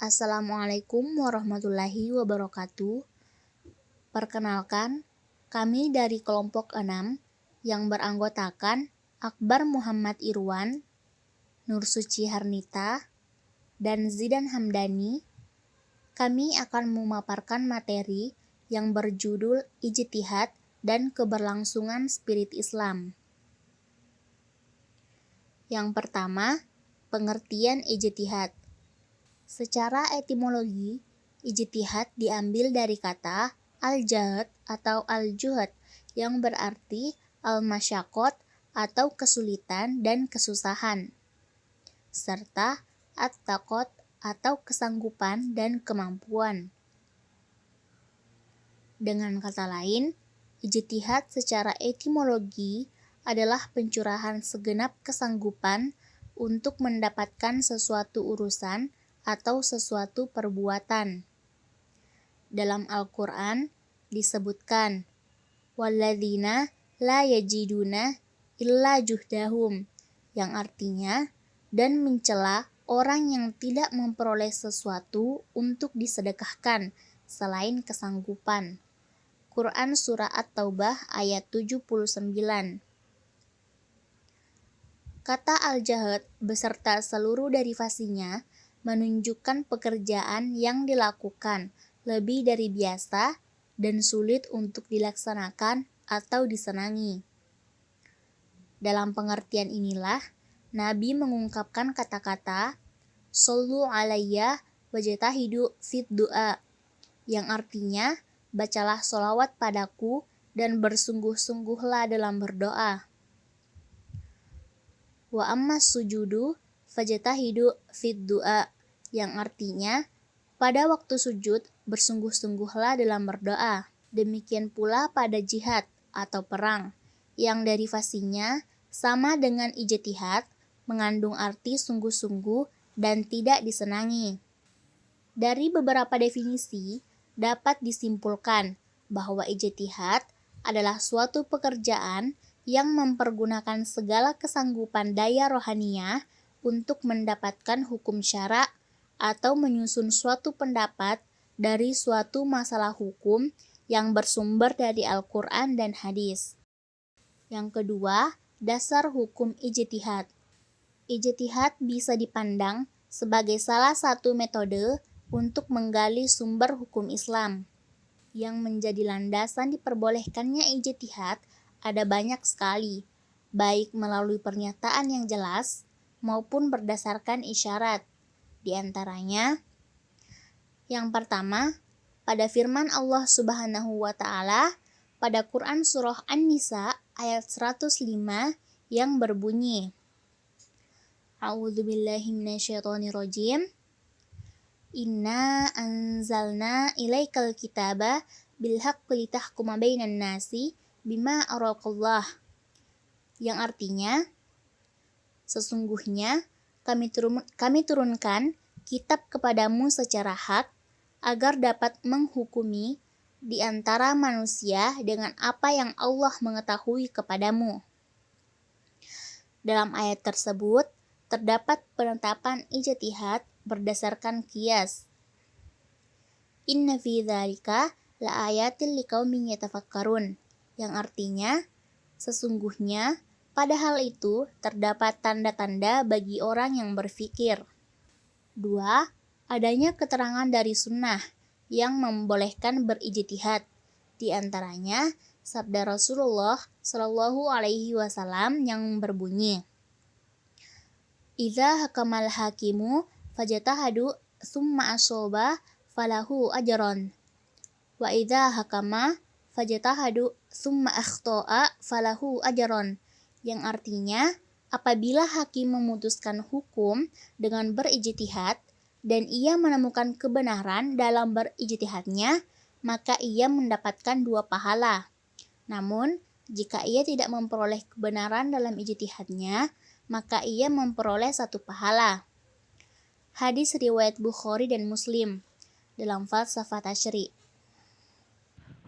Assalamualaikum warahmatullahi wabarakatuh. Perkenalkan, kami dari kelompok 6 yang beranggotakan Akbar Muhammad Irwan, Nur Suci Harnita, dan Zidan Hamdani. Kami akan memaparkan materi yang berjudul Ijtihad dan Keberlangsungan Spirit Islam. Yang pertama, pengertian ijtihad. Secara etimologi, ijtihad diambil dari kata al-jahd atau al-juhd yang berarti al-masyaqqat atau kesulitan dan kesusahan, serta at-taqat atau kesanggupan dan kemampuan. Dengan kata lain, ijtihad secara etimologi adalah pencurahan segenap kesanggupan untuk mendapatkan sesuatu urusan atau sesuatu perbuatan. Dalam Al-Quran disebutkan, walladzina la yajiduna illa juhdahum, yang artinya, dan mencela orang yang tidak memperoleh sesuatu untuk disedekahkan selain kesanggupan. Quran Surah At-Taubah ayat 79. Kata al-jahd beserta seluruh derivasinya menunjukkan pekerjaan yang dilakukan lebih dari biasa dan sulit untuk dilaksanakan atau disenangi. Dalam pengertian inilah, Nabi mengungkapkan kata-kata Shollu alayya wajtahidu fid du'a, yang artinya, bacalah sholawat padaku dan bersungguh-sungguhlah dalam berdoa. Wa ammas sujudu fajtahidu fid du'a, yang artinya, pada waktu sujud bersungguh-sungguhlah dalam berdoa. Demikian pula pada jihad atau perang, yang derivasinya sama dengan ijtihad, mengandung arti sungguh-sungguh dan tidak disenangi. Dari beberapa definisi, dapat disimpulkan bahwa ijtihad adalah suatu pekerjaan yang mempergunakan segala kesanggupan daya rohaniah untuk mendapatkan hukum syara atau menyusun suatu pendapat dari suatu masalah hukum yang bersumber dari Al-Quran dan hadis. Yang kedua, dasar hukum ijtihad. Ijtihad bisa dipandang sebagai salah satu metode untuk menggali sumber hukum Islam. Yang menjadi landasan diperbolehkannya ijtihad ada banyak sekali, baik melalui pernyataan yang jelas maupun berdasarkan isyarat. Di antaranya, yang pertama, pada firman Allah Subhanahu wa Ta'ala pada Quran Surah An-Nisa ayat 105 yang berbunyi, A'udzubillahi minasyaitonirrajim. Inna anzalna ilaikal kitaba bilhaqqi litahkuma bainan nasi bima araqallah, yang artinya, sesungguhnya kami turunkan kitab kepadamu secara hak agar dapat menghukumi di antara manusia dengan apa yang Allah mengetahui kepadamu. Dalam ayat tersebut terdapat penetapan ijtihad berdasarkan qiyas. Inna fi dzalika laayatil liqaumin yatafakkarun, yang artinya, sesungguhnya pada hal itu terdapat tanda-tanda bagi orang yang berfikir. 2. Adanya keterangan dari sunnah yang membolehkan berijtihad. Di antaranya, sabda Rasulullah Shallallahu Alaihi Wasallam yang berbunyi, Idza hakamal hakimu fajtahadu tsumma asoba falahu ajron, wa idza hakama fajtahadu tsumma akhto'a falahu ajron, yang artinya, apabila hakim memutuskan hukum dengan berijtihad dan ia menemukan kebenaran dalam berijtihadnya, maka ia mendapatkan 2 pahala. Namun, jika ia tidak memperoleh kebenaran dalam ijtihadnya, maka ia memperoleh 1 pahala. Hadis riwayat Bukhari dan Muslim dalam Falsafah Tasyri'.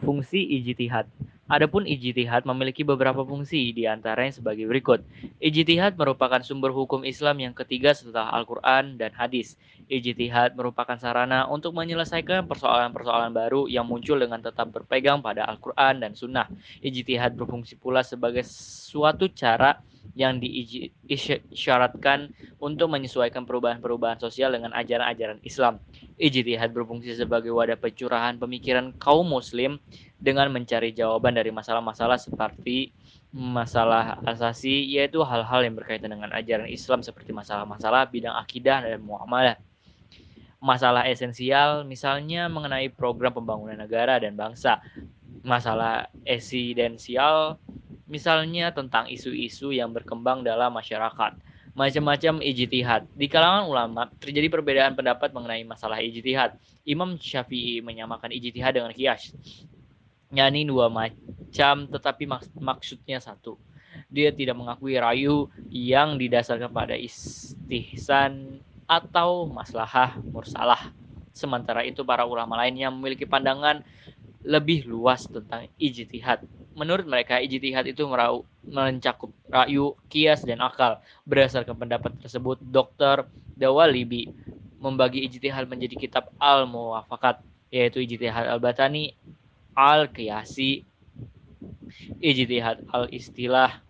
Fungsi ijtihad. Adapun ijtihad memiliki beberapa fungsi, di antaranya sebagai berikut. Ijtihad merupakan sumber hukum Islam yang ketiga setelah Al-Quran dan hadis. Ijtihad merupakan sarana untuk menyelesaikan persoalan-persoalan baru yang muncul dengan tetap berpegang pada Al-Quran dan Sunnah. Ijtihad berfungsi pula sebagai suatu cara yang diisyaratkan untuk menyesuaikan perubahan-perubahan sosial dengan ajaran-ajaran Islam. Ijtihad berfungsi sebagai wadah pencurahan pemikiran kaum muslim dengan mencari jawaban dari masalah-masalah seperti masalah asasi, yaitu hal-hal yang berkaitan dengan ajaran Islam seperti masalah-masalah bidang akidah dan muamalah. Masalah esensial misalnya mengenai program pembangunan negara dan bangsa. Masalah eksidensial misalnya tentang isu-isu yang berkembang dalam masyarakat. Macam-macam ijtihad. Di kalangan ulama terjadi perbedaan pendapat mengenai masalah ijtihad. Imam Syafi'i menyamakan ijtihad dengan qiyas, yakni dua macam tetapi maksudnya satu. Dia tidak mengakui rayu yang didasarkan pada istihsan atau maslahah mursalah. Sementara itu para ulama lainnya memiliki pandangan lebih luas tentang ijtihad. Menurut mereka, ijtihad itu mencakup rayu, kias, dan akal. Berdasarkan pendapat tersebut, Dr. Dawalibi membagi ijtihad menjadi kitab Al-Muwafakat, yaitu ijtihad al-batani, al-qiyasi, ijtihad al-istilah,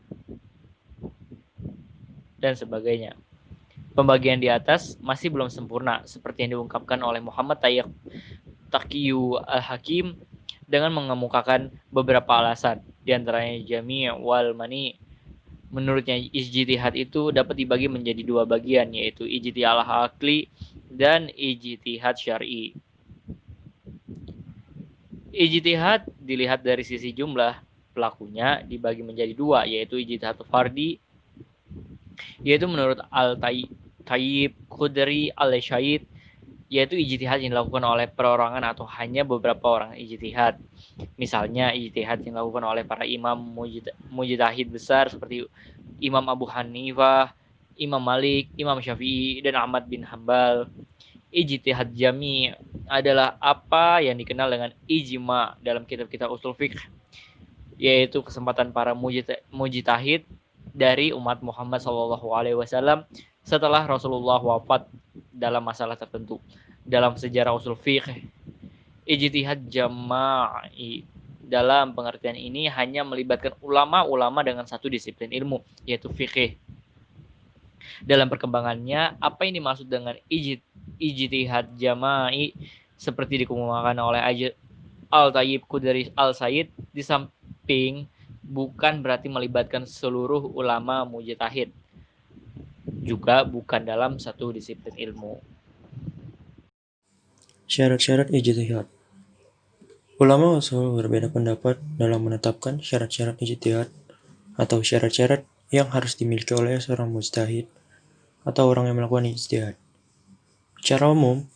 dan sebagainya. Pembagian di atas masih belum sempurna, seperti yang diungkapkan oleh Muhammad Taqiyyu al-Hakim dengan mengemukakan beberapa alasan, diantaranya jami' wal mani. Menurutnya ijtihad itu dapat dibagi menjadi dua bagian, yaitu ijtihad al-aqli dan ijtihad syar'i. Ijtihad dilihat dari sisi jumlah pelakunya dibagi menjadi dua, yaitu ijtihad fardi, yaitu menurut Al-Tayyib Khudri al-Syahid, yaitu ijtihad yang dilakukan oleh perorangan atau hanya beberapa orang ijtihad. Misalnya ijtihad yang dilakukan oleh para imam mujtahid besar seperti Imam Abu Hanifah, Imam Malik, Imam Syafi'i, dan Ahmad bin Hambal. Ijtihad jami' adalah apa yang dikenal dengan ijma dalam kitab-kitab usul fiqh, yaitu kesempatan para mujtahid dari umat Muhammad SAW setelah Rasulullah wafat dalam masalah tertentu. Dalam sejarah usul fiqh, ijtihad jama'i dalam pengertian ini hanya melibatkan ulama-ulama dengan satu disiplin ilmu, yaitu fikih. Dalam perkembangannya, apa yang dimaksud dengan ijtihad jama'i seperti dikemukakan oleh Al-Tayyib Khudri al-Syahid, di samping bukan berarti melibatkan seluruh ulama mujtahid, juga bukan dalam satu disiplin ilmu. Syarat-syarat ijtihad. Ulama usul berbeda pendapat dalam menetapkan syarat-syarat ijtihad atau syarat-syarat yang harus dimiliki oleh seorang mujtahid atau orang yang melakukan ijtihad. Secara umum,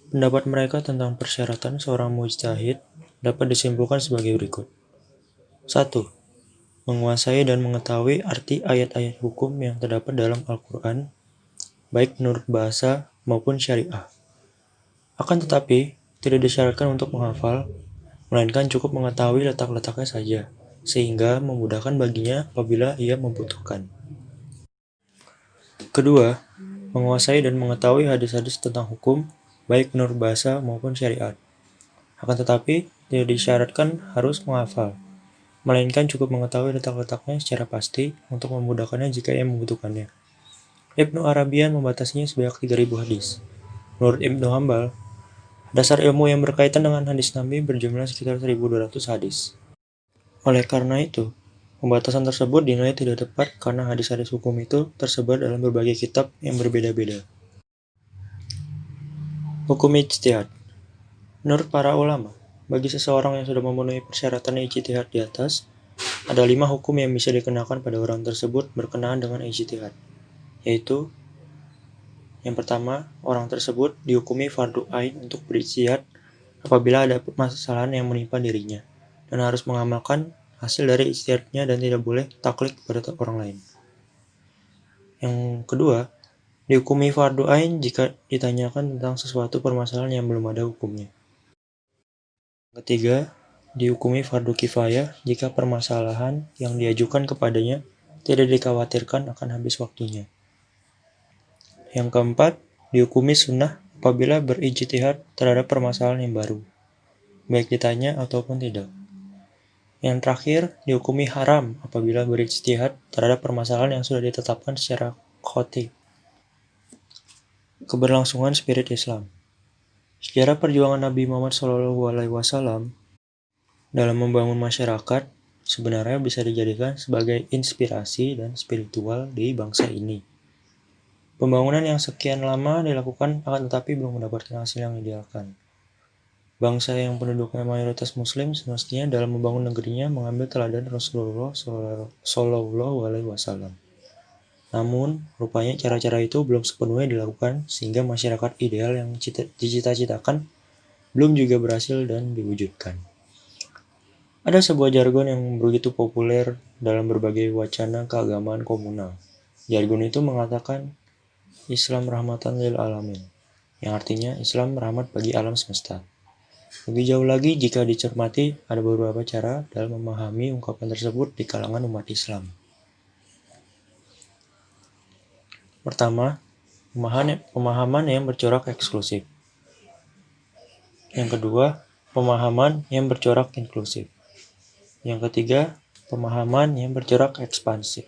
pendapat mereka tentang persyaratan seorang mujtahid dapat disimpulkan sebagai berikut. 1. Menguasai dan mengetahui arti ayat-ayat hukum yang terdapat dalam Al-Quran, baik menurut bahasa maupun syariah. Akan tetapi, tidak disyaratkan untuk menghafal, melainkan cukup mengetahui letak-letaknya saja, sehingga memudahkan baginya apabila ia membutuhkan. Kedua, menguasai dan mengetahui hadis-hadis tentang hukum, baik menurut bahasa maupun syariat. Akan tetapi, tidak disyaratkan harus menghafal, melainkan cukup mengetahui letak-letaknya secara pasti untuk memudahkannya jika ia membutuhkannya. Ibnu Arabian membatasinya sebanyak 3.000 hadis. Menurut Ibnu Hambal, dasar ilmu yang berkaitan dengan hadis Nabi berjumlah sekitar 1.200 hadis. Oleh karena itu, pembatasan tersebut dinilai tidak tepat karena hadis-hadis hukum itu tersebar dalam berbagai kitab yang berbeda-beda. Hukum ijtihad. Menurut para ulama, bagi seseorang yang sudah memenuhi persyaratan ijtihad di atas, ada 5 hukum yang bisa dikenakan pada orang tersebut berkenaan dengan ijtihad, yaitu yang pertama, orang tersebut dihukumi fardu ain untuk berijtihad apabila ada permasalahan yang menimpa dirinya, dan harus mengamalkan hasil dari ijtihadnya dan tidak boleh taklid kepada orang lain. Yang kedua, dihukumi fardu ain jika ditanyakan tentang sesuatu permasalahan yang belum ada hukumnya. Ketiga, dihukumi fardu kifayah jika permasalahan yang diajukan kepadanya tidak dikhawatirkan akan habis waktunya. Yang keempat, dihukumi sunnah apabila berijtihad terhadap permasalahan yang baru, baik ditanya ataupun tidak. Yang terakhir, dihukumi haram apabila berijtihad terhadap permasalahan yang sudah ditetapkan secara qat'i. Keberlangsungan spirit Islam. Sejarah perjuangan Nabi Muhammad SAW dalam membangun masyarakat sebenarnya bisa dijadikan sebagai inspirasi dan spiritual di bangsa ini. Pembangunan yang sekian lama dilakukan akan tetapi belum mendapatkan hasil yang idealkan. Bangsa yang penduduknya mayoritas Muslim semestinya dalam membangun negerinya mengambil teladan Rasulullah SAW. Namun, rupanya cara-cara itu belum sepenuhnya dilakukan sehingga masyarakat ideal yang dicita-citakan belum juga berhasil dan diwujudkan. Ada sebuah jargon yang begitu populer dalam berbagai wacana keagamaan komunal. Jargon itu mengatakan Islam rahmatan lil alamin, yang artinya Islam rahmat bagi alam semesta. Lebih jauh lagi jika dicermati, ada beberapa cara dalam memahami ungkapan tersebut di kalangan umat Islam. Pertama, pemahaman yang bercorak eksklusif. Yang kedua, pemahaman yang bercorak inklusif. Yang ketiga, pemahaman yang bercorak ekspansif.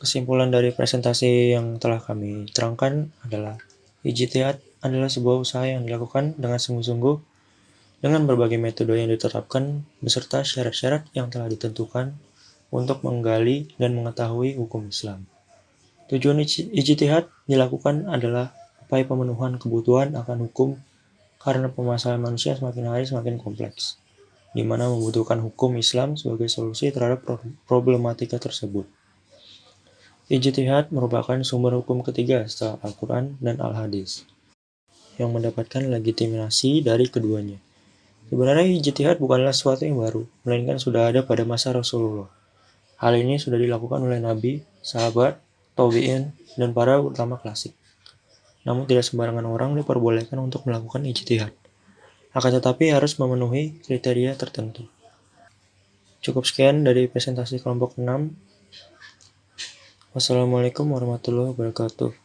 Kesimpulan dari presentasi yang telah kami terangkan adalah ijtihad adalah sebuah usaha yang dilakukan dengan sungguh-sungguh dengan berbagai metode yang ditetapkan beserta syarat-syarat yang telah ditentukan untuk menggali dan mengetahui hukum Islam. Tujuan ijtihad dilakukan adalah upaya pemenuhan kebutuhan akan hukum karena permasalahan manusia semakin hari semakin kompleks, di mana membutuhkan hukum Islam sebagai solusi terhadap problematika tersebut. Ijtihad merupakan sumber hukum ketiga setelah Al-Quran dan Al-Hadis, yang mendapatkan legitimasi dari keduanya. Sebenarnya ijtihad bukanlah sesuatu yang baru, melainkan sudah ada pada masa Rasulullah. Hal ini sudah dilakukan oleh Nabi, sahabat, tabi'in, dan para ulama klasik. Namun tidak sembarangan orang diperbolehkan untuk melakukan ijtihad. Akan tetapi harus memenuhi kriteria tertentu. Cukup sekian dari presentasi kelompok 6. Wassalamualaikum warahmatullahi wabarakatuh.